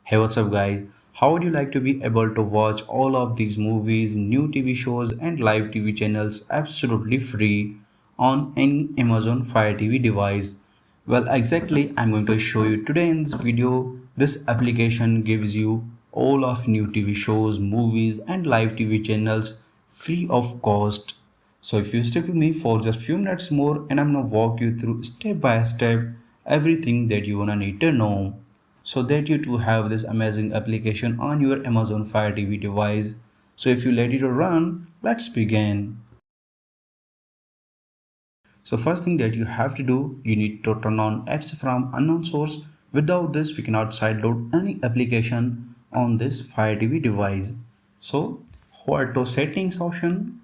Hey, what's up, guys? How would you like to be able to watch all of these movies, new TV shows, and live TV channels absolutely free on any Amazon Fire TV device? Well, exactly, I'm going to show you today in this video. This application gives you all of new TV shows, movies, and live TV channels free of cost. So if you stick with me for just few minutes more, and I'm gonna walk you through step by step everything that you wanna need to know so that you too have this amazing application on your Amazon Fire TV device. So if you let it run, let's begin. So first thing that you have to do, you need to turn on apps from unknown source. Without this, we cannot sideload any application on this Fire TV device. So hold to settings option,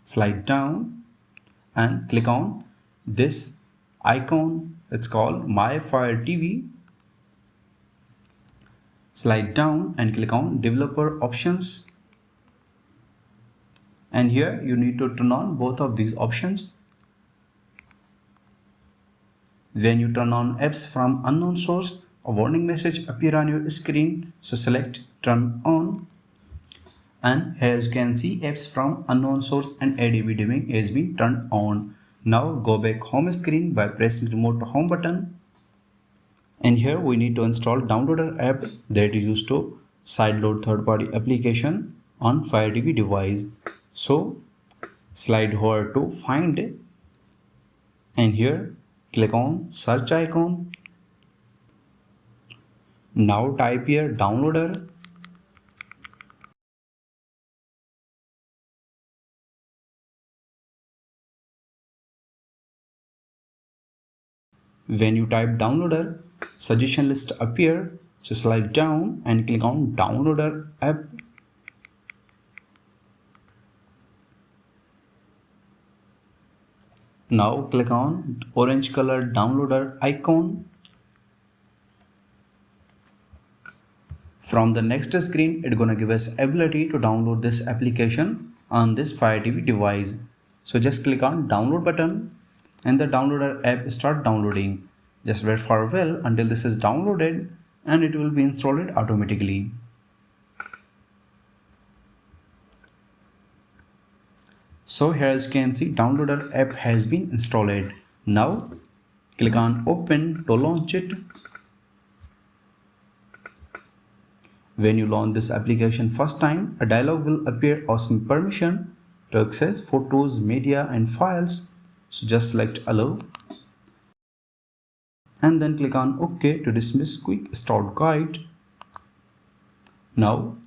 slide down and click on this icon. It's called My Fire TV. Slide down and click on developer options, and here you need to turn on both of these options. When you turn on apps from unknown source, a warning message appear on your screen, so select turn on, and here you can see apps from unknown source and ADB dimming has been turned on. Now go back home screen by pressing remote home button, and here we need to install downloader app that is used to sideload third-party application on Fire TV device. So slide over to find, and here click on search icon. Now type here downloader. When you type downloader, suggestion list appear, so slide down and click on downloader app. Now click on orange color downloader icon. From the next screen, it's gonna give us ability to download this application on this Fire TV device. So just click on download button and the downloader app start downloading. Just wait for a while until this is downloaded and it will be installed automatically. So here as you can see, downloader app has been installed. Now click on open to launch it. When you launch this application first time, a dialog will appear asking permission to access photos, media and files. So just select allow and then click on OK to dismiss quick start guide. Now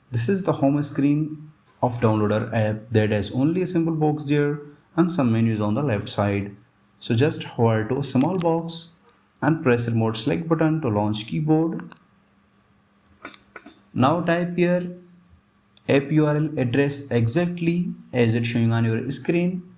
this is the home screen of downloader app that has only a simple box there and some menus on the left side. So just hover to a small box and press remote select button to launch keyboard. Now type here app URL address exactly as it's showing on your screen.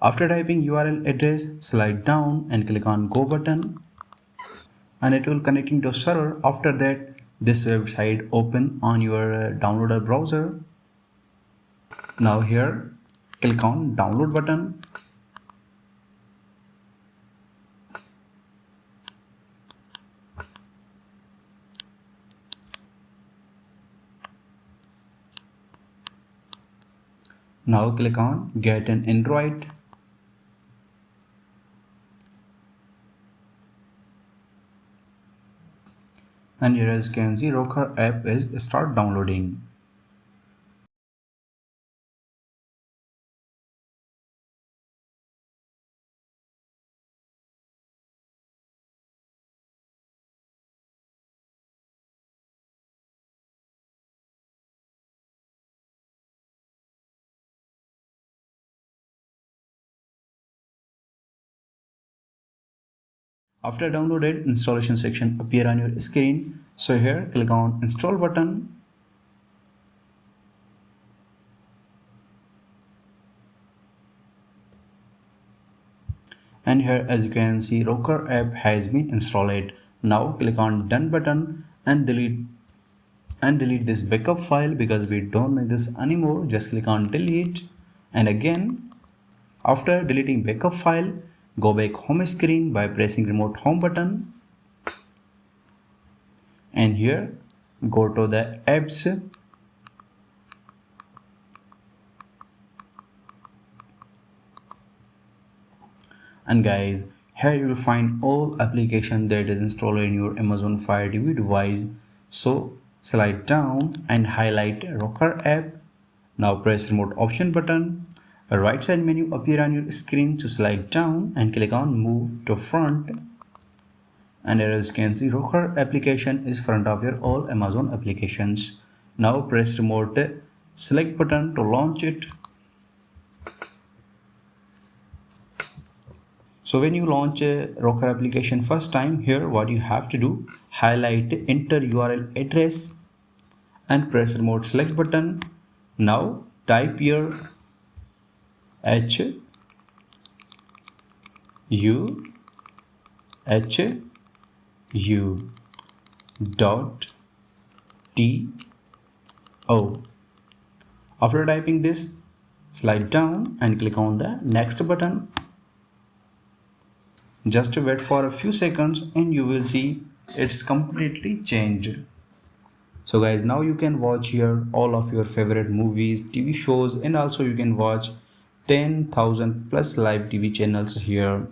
After typing URL address, slide down and click on go button and it will connecting to a server. After that, this website open on your downloader browser. Now here click on download button. Now click on get an Android. And here as you can see, Rocker app is start downloading. After downloaded, installation section appear on your screen So here click on install button, and here as you can see Rocker app has been installed. Now click on done button and delete this backup file because we don't need this anymore. Just click on delete, and again after deleting backup file, go back home screen by pressing remote home button, and here go to the apps, and guys here you will find all application that is installed in your Amazon Fire TV device. So slide down and highlight Rocker app. Now press remote option button. A right side menu appear on your screen, to slide down and click on move to front, and here as you can see Rocker application is front of your all Amazon applications. Now press remote select button to launch it. So when you launch a Rocker application first time, here what you have to do, highlight enter URL address and press remote select button. Now type your H U H U dot T O. After typing this, slide down and click on the next button. Just wait for a few seconds and you will see it's completely changed. So guys, now you can watch here all of your favorite movies, TV shows, and also you can watch 10,000 plus live TV channels here.